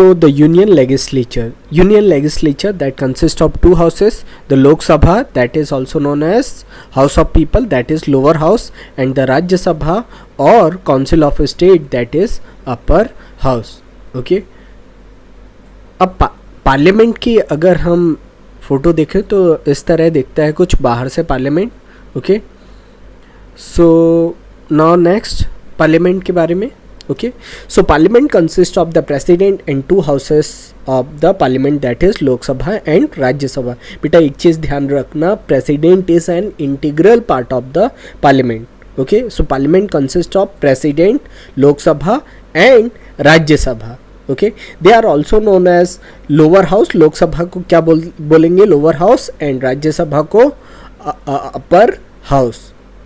So the union legislature that consists of two houses, the Lok Sabha that is also known as House of People, that is lower house, and the Rajya Sabha or Council of State that is upper house. Okay. अब parliament की अगर हम photo देखें तो इस तरह दिखता है कुछ बाहर से parliament. Okay, so now next parliament के बारे में. Okay, so parliament consists of the president and two houses of the parliament, that is Lok Sabha and Rajya Sabha. बेटा एक चीज़ ध्यान रखना, president is an integral part of the parliament. Okay, so parliament consists of president, Lok Sabha and Rajya Sabha. Okay, they are also known as lower house. लोक सभा को क्या बोलेंगे? Lower house, and राज्य सभा को upper house.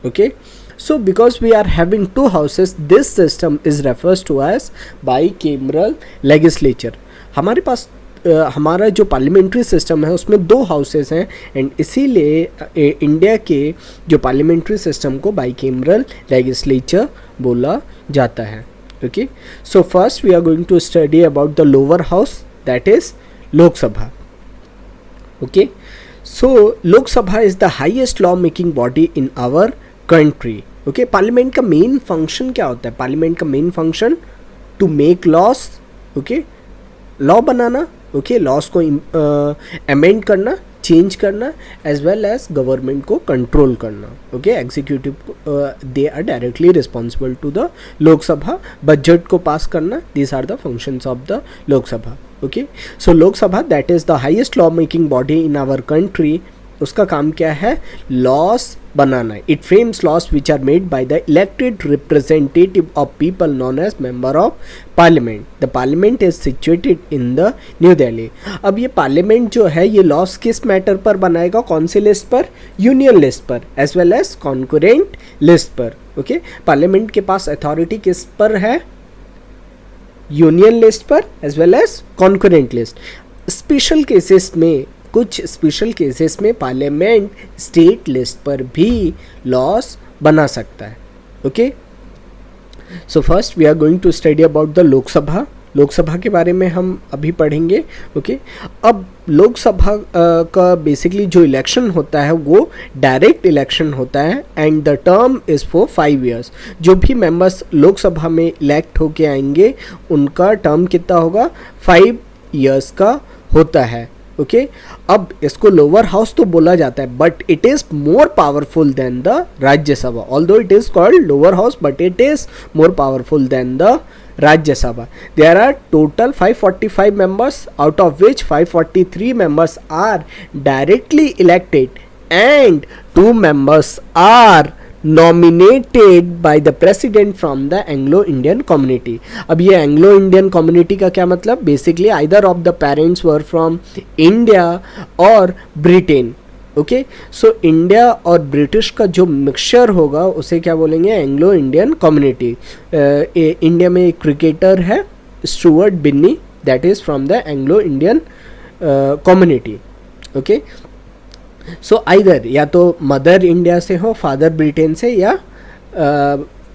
Okay, so because we are having two houses, this system is refers to as bicameral legislature. हमारे पास हमारा जो पार्लियामेंट्री सिस्टम है उसमें दो हाउसेस हैं, एंड इसीलिए इंडिया के जो पार्लियामेंट्री सिस्टम को बाइकेमरल लेजिस्लेचर बोला जाता है. Okay, so first we are going to study about the lower house, that is Lok Sabha. Okay, so Lok Sabha is the highest law making body in our country. Okay, parliament का main function क्या होता है? Parliament का main function to make laws. Okay, law बनाना. Okay, laws को amend करना, change करना, as well as government को कंट्रोल करना. Okay, executive they are directly responsible to the Lok Sabha. Budget को पास करना, this are the functions of the Lok Sabha. Okay, so Lok Sabha that is the highest law making body in our country. उसका काम क्या है? Laws बनाना. It frames laws which are made by the elected representative of people known as member of parliament. The parliament is situated in the New Delhi. अब ये parliament जो है ये लॉस किस मैटर पर बनाएगा? कौन सी लिस्ट पर? यूनियन लिस्ट पर, as well as concurrent list पर. ओके, पार्लियामेंट के पास अथॉरिटी किस पर है? यूनियन लिस्ट पर as well as concurrent list. Special cases में, कुछ स्पेशल केसेस में पार्लियामेंट स्टेट लिस्ट पर भी लॉस बना सकता है. Okay, so first we are going to study about the Lok Sabha. Lok Sabha के बारे में हम अभी पढ़ेंगे. ओके, अब लोकसभा का बेसिकली जो इलेक्शन होता है वो डायरेक्ट इलेक्शन होता है, and the term is for 5 years. जो भी मेंबर्स लोकसभा में इलेक्ट होके आएंगे उनका टर्म कितना होगा? 5 years का होता है. ओके, अब इसको लोअर हाउस तो बोला जाता है, but it is more powerful than the Rajya Sabha. Although it is called lower house, but it is more powerful than the Rajya Sabha. There are total 545 members, out of which 543 members are directly elected and 2 members are nominated by the president from the Anglo-Indian community. अब ये Anglo-Indian community का क्या मतलब? Basically either of the parents were from India or Britain. Okay, so India और British का जो mixture होगा उसे क्या बोलेंगे? Anglo Indian community. इंडिया में एक क्रिकेटर है Stuart Binny, that is from the Anglo Indian community. Okay, so either या तो मदर इंडिया से हो, फादर ब्रिटेन से, या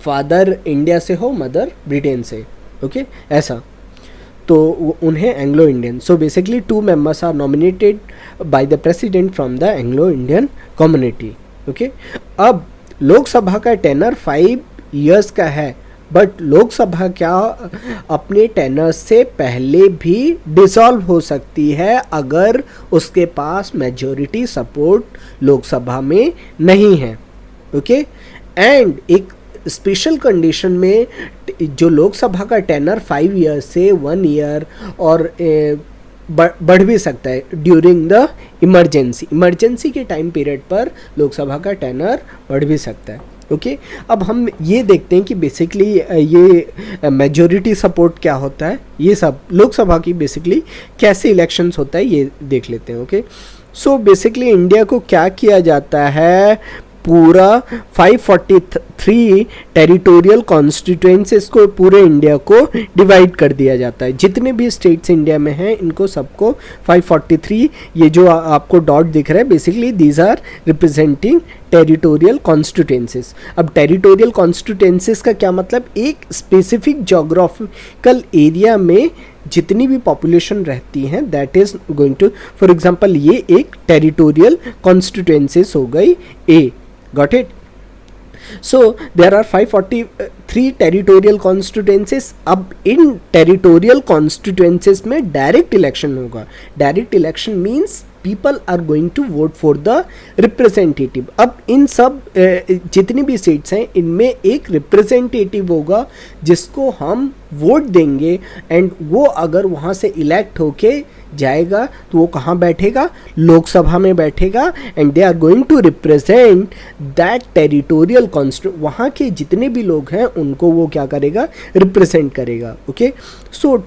फादर इंडिया से हो, मदर ब्रिटेन से. ओके, ऐसा तो उन्हें Anglo Indian. So basically 2 members are nominated by the president from the Anglo Indian community. Okay, अब लोकसभा का टेनर 5 years का है, बट लोकसभा क्या अपने टेनर से पहले भी डिसॉल्व हो सकती है अगर उसके पास मेजॉरिटी सपोर्ट लोकसभा में नहीं है. ओके, एंड एक स्पेशल कंडीशन में जो लोकसभा का टेनर 5 years से 1 year और बढ़ भी सकता है ड्यूरिंग द इमरजेंसी के टाइम पीरियड पर लोकसभा का टेनर बढ़ भी सकता है. ओके, अब हम ये देखते हैं कि बेसिकली ये मेजॉरिटी सपोर्ट क्या होता है, ये सब लोकसभा की बेसिकली कैसे इलेक्शंस होता है ये देख लेते हैं. ओके, सो बेसिकली इंडिया को क्या किया जाता है? पूरा 543 टेरिटोरियल कॉन्स्टिट्यूएंसीज को पूरे इंडिया को डिवाइड कर दिया जाता है. जितने भी स्टेट्स इंडिया में हैं इनको सबको 543, ये जो आपको डॉट दिख रहा है, basically these are representing territorial constituencies. अब टेरिटोरियल कॉन्स्टिट्यूएंसीज का क्या मतलब? एक स्पेसिफिक जोग्राफिकल एरिया में जितनी भी पॉपुलेशन रहती हैं that is going to, for example ये एक टेरिटोरियल कॉन्स्टिट्यूएंसीज हो गई ए, got it. So there are 543 territorial constituencies. अब इन territorial constituencies में direct election होगा. Direct election means people are going to vote for the representative. अब इन सब जितनी भी सीट्स हैं इनमें एक रिप्रेजेंटेटिव होगा जिसको हम वोट देंगे, एंड वो अगर वहाँ से इलेक्ट होके जाएगा तो वो कहाँ बैठेगा, लोकसभा में बैठेगा, and they are going to represent that territorial constitute. वहाँ के जितने भी लोग हैं उनको वो क्या करेगा, रिप्रेजेंट करेगा. ओके, सो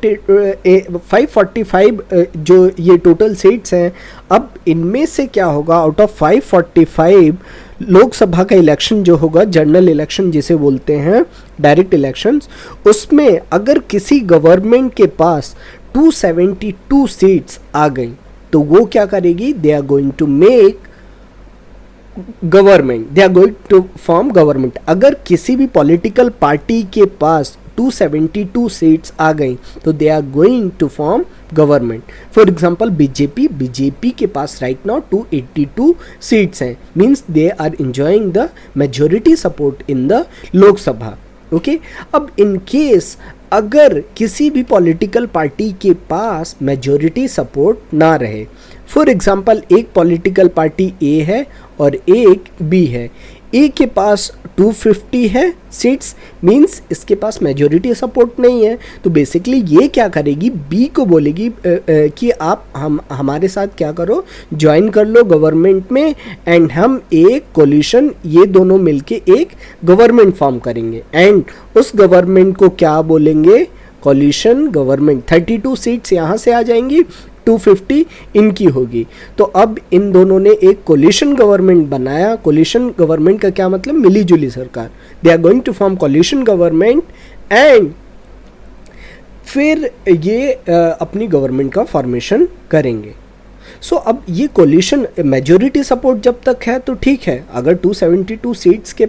545 जो ये टोटल सीट्स हैं, अब इनमें से क्या होगा, आउट ऑफ 545 लोकसभा का इलेक्शन जो होगा, जनरल इलेक्शन जिसे बोलते हैं, डायरेक्ट इलेक्शंस, उसमें अगर किसी गवर्नमेंट के पास 272 सीट्स आ गई तो वो क्या करेगी, they are going to make government, they are going to form government. अगर किसी भी पॉलिटिकल पार्टी के पास 272 सीट्स आ गई तो they are going to form government. For example BJP के पास राइट नाउ 282 सीट्स हैं, means they are enjoying the majority support in the Lok Sabha. Okay, अब इन केस अगर किसी भी पॉलिटिकल पार्टी के पास मेजोरिटी सपोर्ट ना रहे, फॉर एग्जांपल एक पॉलिटिकल पार्टी ए है और एक बी है, ए के पास 250 है सीट्स, मींस इसके पास मेजोरिटी सपोर्ट नहीं है, तो बेसिकली ये क्या करेगी, बी को बोलेगी कि आप हमारे साथ क्या करो, ज्वाइन कर लो गवर्नमेंट में, एंड हम एक कोलिशन, ये दोनों मिलके एक गवर्नमेंट फॉर्म करेंगे, एंड उस गवर्नमेंट को क्या बोलेंगे, कोलिशन गवर्नमेंट. 32 सीट्स यहाँ से आ जाएंगी, 250 इनकी होगी. तो अब इन दोनों ने एक कोलिशन गवर्नमेंट बनाया. कोलिशन गवर्नमेंट का क्या मतलब, मिली जुली सरकार. They are going to form coalition government, and फिर ये अपनी गवर्नमेंट का फॉर्मेशन करेंगे. सो अब ये कोलिशन मेजोरिटी सपोर्ट जब तक है तो ठीक है, अगर 272 सीट्स के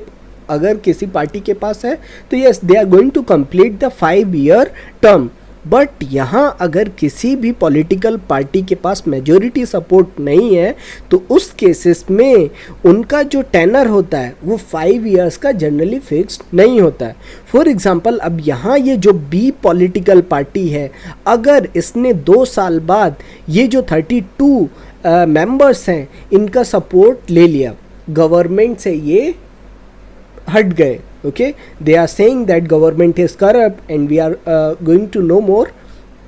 अगर किसी पार्टी के पास है तो yes, they are going to complete the 5-year term. But यहाँ अगर किसी भी पॉलिटिकल पार्टी के पास मेजोरिटी सपोर्ट नहीं है तो उस केसेस में उनका जो टेनर होता है वो 5 years का जनरली फिक्स्ड नहीं होता है. फॉर एग्जांपल अब यहाँ ये जो बी पॉलिटिकल पार्टी है, अगर इसने 2 साल बाद ये जो 32 मेंबर्स हैं इनका सपोर्ट ले लिया, गवर्नमेंट से ये हट गए, okay, they are saying that government is corrupt and we are going to no more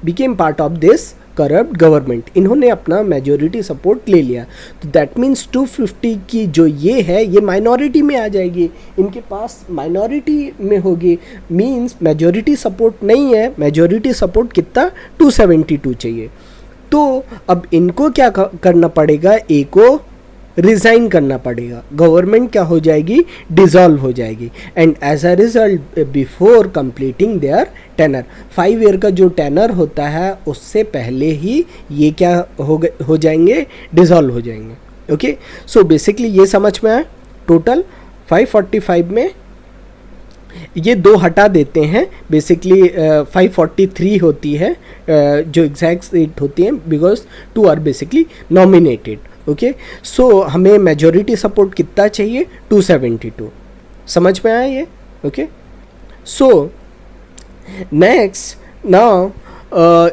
became part of this corrupt government. इन्होंने अपना majority support ले लिया, तो that means 250 की जो ये है ये minority में आ जाएगी, इनके पास minority में होगी, means majority support नहीं है, majority support कितना 272 चाहिए. तो अब इनको क्या करना पड़ेगा, ए को रिज़ाइन करना पड़ेगा, गवर्नमेंट क्या हो जाएगी, डिज़ोल्व हो जाएगी, and as a result before completing their tenure, 5 year का जो टेनर होता है उससे पहले ही ये क्या हो जाएंगे, डिज़ोल्व हो जाएंगे. ओके, सो बेसिकली ये समझ में आया. टोटल 545 में ये 2 हटा देते हैं, बेसिकली 543 होती है जो एग्जैक्ट सीट होती है, because 2 are basically nominated. Okay, so हमें मेजोरिटी सपोर्ट कितना चाहिए, 272. समझ में आया ये. Okay, so next now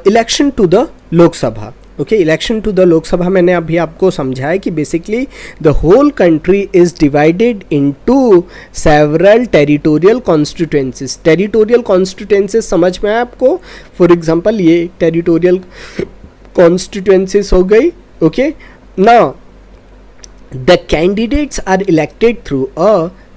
election to the Lok Sabha. Okay, election to the Lok Sabha मैंने अभी आपको समझाया कि basically the whole country is divided into several territorial constituencies. Territorial constituencies समझ में आया आपको. फॉर एग्जांपल ये टेरिटोरियल कॉन्स्टिट्यूएंसीज हो गई. Okay, now the candidates are elected through a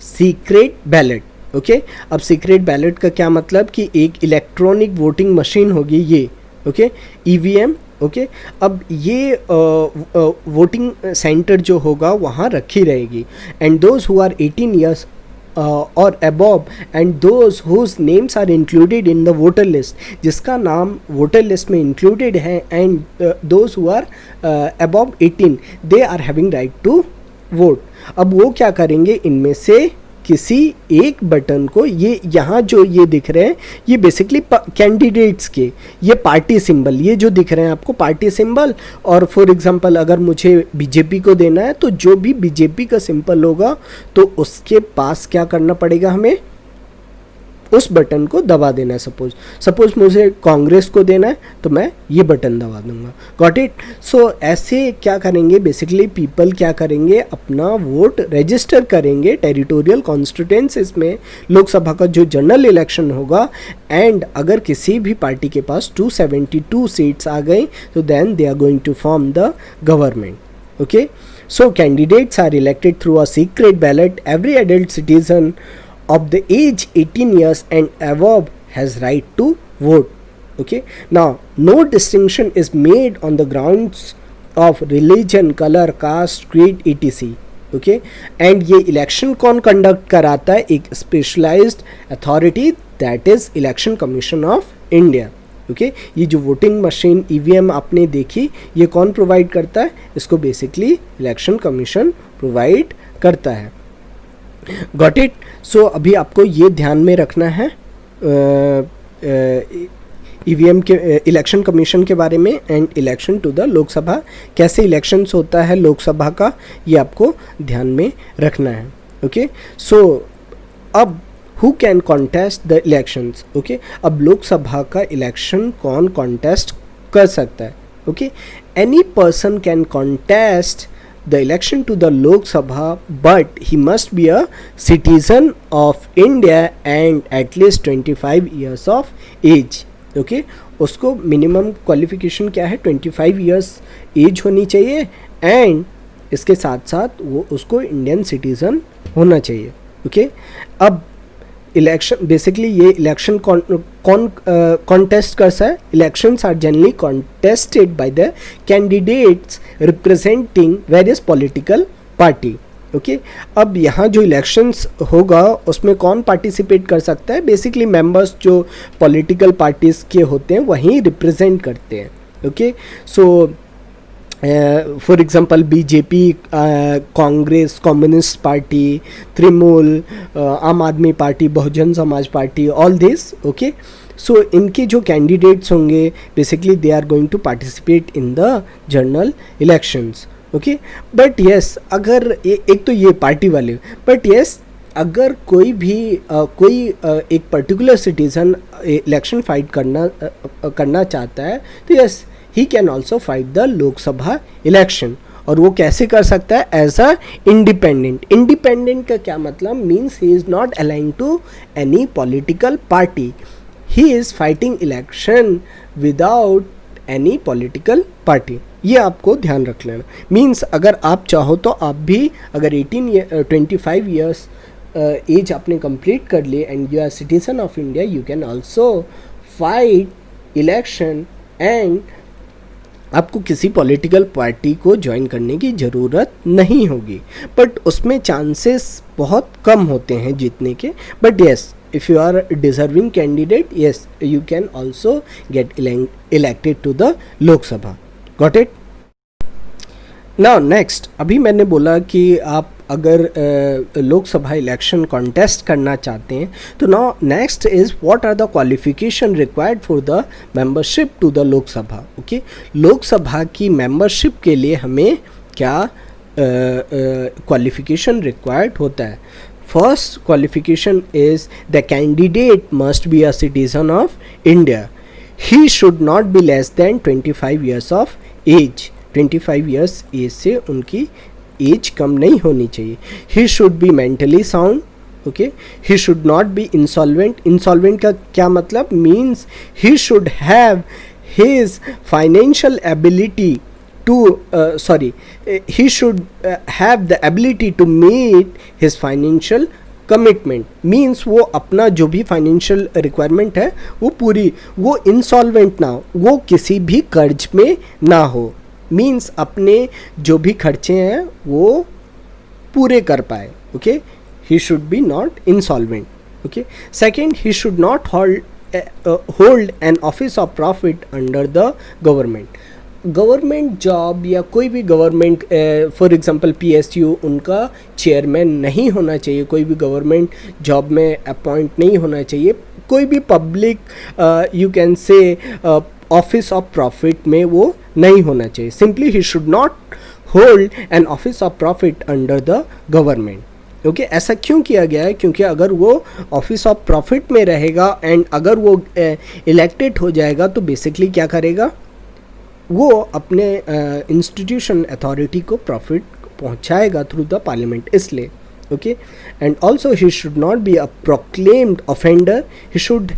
secret ballot. Okay, अब सीक्रेट बैलेट का क्या मतलब कि एक इलेक्ट्रॉनिक वोटिंग मशीन होगी ये. Okay, EVM. ओके, अब ये वोटिंग सेंटर जो होगा वहाँ रखी रहेगी, and those who are 18 years or above and those whose names are included in the voter list, जिसका नाम वोटर लिस्ट में इंक्लूडेड है, and those who are above 18 they are having right to vote. अब वो क्या करेंगे, इनमें से किसी एक बटन को, ये यहाँ जो ये दिख रहे हैं ये बेसिकली कैंडिडेट्स के, ये पार्टी सिंबल, ये जो दिख रहे हैं आपको पार्टी सिंबल, और फॉर एग्जांपल अगर मुझे बीजेपी को देना है तो जो भी बीजेपी का सिंबल होगा तो उसके पास क्या करना पड़ेगा, हमें उस बटन को दबा देना है। सपोज मुझे कांग्रेस को देना है तो मैं ये बटन दबा दूंगा। Got it. सो ऐसे क्या करेंगे, बेसिकली पीपल क्या करेंगे, अपना वोट रजिस्टर करेंगे टेरिटोरियल कॉन्स्टिट्यूंसीज में, लोकसभा का जो जनरल इलेक्शन होगा, एंड अगर किसी भी पार्टी के पास 272 सीट्स आ गई तो then they are going to form the government. Okay, so candidates are elected through a secret ballot. Every adult citizen of the age 18 years and above has right to vote. Okay, now no distinction is made on the grounds of religion, color, caste, creed, etc. Okay, and ये election कौन conduct कराता है, एक specialised authority, that is election commission of India. Okay, ये जो voting machine EVM आपने देखी, ये कौन प्रोवाइड करता है, इसको बेसिकली इलेक्शन कमीशन प्रोवाइड करता है। Got it. सो अभी आपको ये ध्यान में रखना है ईवीएम के, इलेक्शन कमीशन के बारे में, and election to the Lok Sabha, कैसे इलेक्शंस होता है लोकसभा का, ये आपको ध्यान में रखना है। ओके, सो अब who can contest the elections. Okay, अब लोकसभा का इलेक्शन कौन कॉन्टेस्ट कर सकता है। Okay, any person can contest the election to the Lok Sabha, but he must be a citizen of India and at least 25 years of age. Okay, उसको minimum qualification क्या है, 25 years as होनी चाहिए, and इसके साथ साथ वो उसको इंडियन सिटीज़न होना चाहिए। ओके, अब इलेक्शन, बेसिकली ये इलेक्शन कौन कॉन्टेस्ट करता है, elections are generally contested by the candidates representing various political party. Okay, अब यहाँ जो इलेक्शंस होगा उसमें कौन पार्टिसिपेट कर सकता है, बेसिकली मेंबर्स जो पॉलिटिकल पार्टीज़ के होते हैं वहीं रिप्रेजेंट करते हैं। Okay, so for example BJP, Congress, communist party, Trinamool, Aam Aadmi party, Bahujan Samaj party, all this. Okay, so इनके जो कैंडिडेट्स होंगे basically they are going to participate in the general elections. Okay, but yes, अगर एक तो ये पार्टी वाले, बट येस अगर कोई भी एक पर्टिकुलर सिटीज़न इलेक्शन फाइट करना चाहता है तो yes, he can also fight the Lok Sabha election. और वो कैसे कर सकता है, एज अ इंडिपेंडेंट। इंडिपेंडेंट का क्या मतलब, means he is not aligning to any political party, he is fighting election without any political party. ये आपको ध्यान रख लेना। मीन्स अगर आप चाहो तो आप भी, अगर 25 ईयर्स एज आपने कंप्लीट कर ली and you are citizen of India, you can also fight election, and आपको किसी पॉलिटिकल पार्टी को ज्वाइन करने की ज़रूरत नहीं होगी, बट उसमें चांसेस बहुत कम होते हैं जीतने के। But yes, if you are deserving candidate, yes you can also get elected to the Lok Sabha. Got it. Now next, अभी मैंने बोला कि आप अगर लोकसभा इलेक्शन कॉन्टेस्ट करना चाहते हैं तो now next is what are the qualification required for the membership to the Lok Sabha. Okay, Lok Sabha की मेंबरशिप के लिए हमें क्या क्वालिफिकेशन रिक्वायर्ड होता है। First qualification is the candidate must be a citizen of India, he should not be less than 25 years of age. 25 years age से उनकी age कम नहीं होनी चाहिए। He should be mentally sound. Okay, he should not be insolvent. Insolvent का क्या मतलब, means he should have his financial ability to he should have the ability to meet his financial commitment. मीन्स वो अपना जो भी फाइनेंशियल रिक्वायरमेंट है वो पूरी, वो इंसॉल्वेंट ना हो, वो किसी भी कर्ज में ना हो, मीन्स अपने जो भी खर्चे हैं वो पूरे कर पाए। Okay, he should B not insolvent. Okay, second, he should not hold an office of profit under the government. Government job या कोई भी गवर्नमेंट, फॉर एग्जांपल पीएसयू, उनका चेयरमैन नहीं होना चाहिए, कोई भी गवर्नमेंट जॉब में अपॉइंट नहीं होना चाहिए, कोई भी public you can say office of profit में वो नहीं होना चाहिए. Simply he should not hold an office of profit under the government. Okay, ऐसा क्यों किया गया है? क्योंकि अगर वो ऑफिस ऑफ प्रॉफिट में रहेगा एंड अगर वो इलेक्टेड हो जाएगा तो बेसिकली क्या करेगा, वो अपने इंस्टीट्यूशन अथॉरिटी को प्रॉफिट पहुंचाएगा थ्रू द पार्लियामेंट, इसलिए. Okay, and also he should not be a proclaimed offender, he should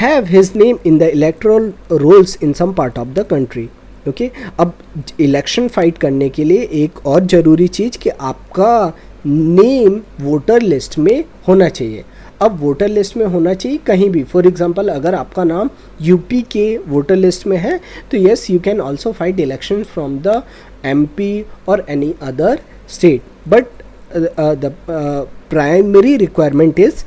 have his name in the electoral rolls in some part of the country. Okay, अब election fight करने के लिए एक और ज़रूरी चीज़ कि आपका नेम वोटर लिस्ट में होना चाहिए. अब वोटर लिस्ट में होना चाहिए कहीं भी. फॉर एग्जांपल अगर आपका नाम यूपी के वोटर लिस्ट में है तो yes you can also fight election from the MP और any other state, but the primary requirement is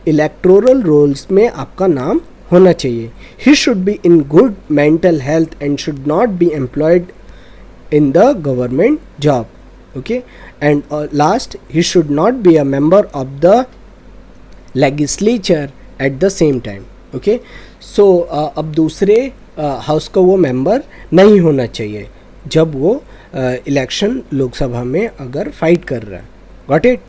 electoral rolls में आपका नाम होना चाहिए. He should be in good mental health and should not be employed in the government job. Okay, and last, he should not be a member of the legislature at the same time. Okay, so अब दूसरे house का वो member नहीं होना चाहिए जब वो election Lok Sabha में अगर फाइट कर रहा है. Got it?